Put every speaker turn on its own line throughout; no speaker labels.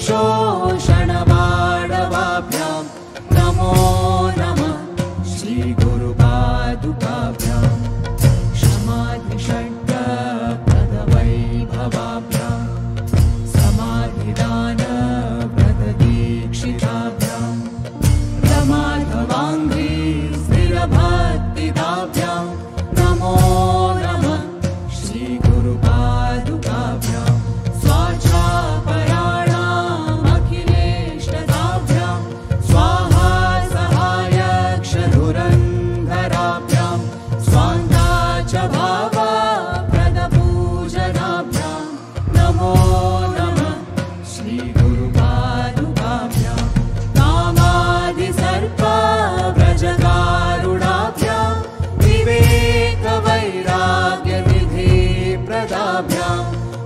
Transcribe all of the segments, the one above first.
शोषणमाणवाभ्यां नमो नमः श्रीगुरुपादुकाभ्यां क्षमाधिषड्गप्रदवैभवाभ्यां समाधिदानव्रतदीक्षिताभ्यां रमाधवाङ्घ्रि स्थिरभक्तिदाभ्यां नमो नमः श्रीगुरुपादुकाभ्यां स्वाच्छापराणाम् अखिलेष्टदाभ्यां स्वाहा सहायक्षधुरन्धराभ्यां स्वान्ता च भावप्रदपूजनाभ्यां नमो नमः श्रीगुरुपादुकाभ्यां कामादिसर्पव्रजगारुडाभ्यां विवेकवैराग्यनिधिप्रदाभ्यां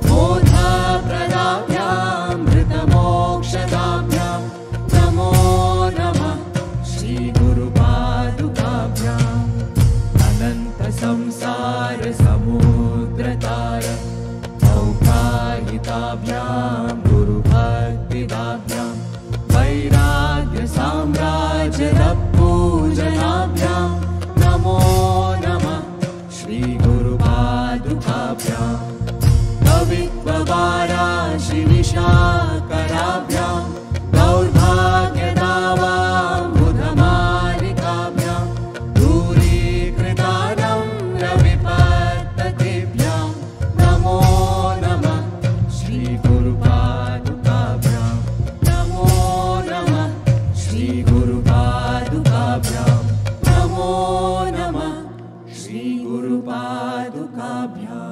बोधप्रदाभ्यां मृतमोक्षदाभ्यां नमो नमः श्रीगुरुपादुकाभ्याम् अनन्तसंसारसमुद्रतार औकायिताभ्यां गुरुभक्तिदाभ्यां वैराग्यसाम्राज्यपूजनाभ्यां नमो नमः श्रीगुरुपादुकाभ्यां कवित्ववाराशिनिशाकराभ्यां दौर्भाग्यदावाम्बुधमालिकाभ्यां दूरीकृतानां रविपर्ततेभ्यां नमो नमः श्रीगुरुपादुकाभ्यां नमो नमः श्रीगुरुपादुकाभ्यां नमो नमः श्रीगुरुपादुकाभ्यां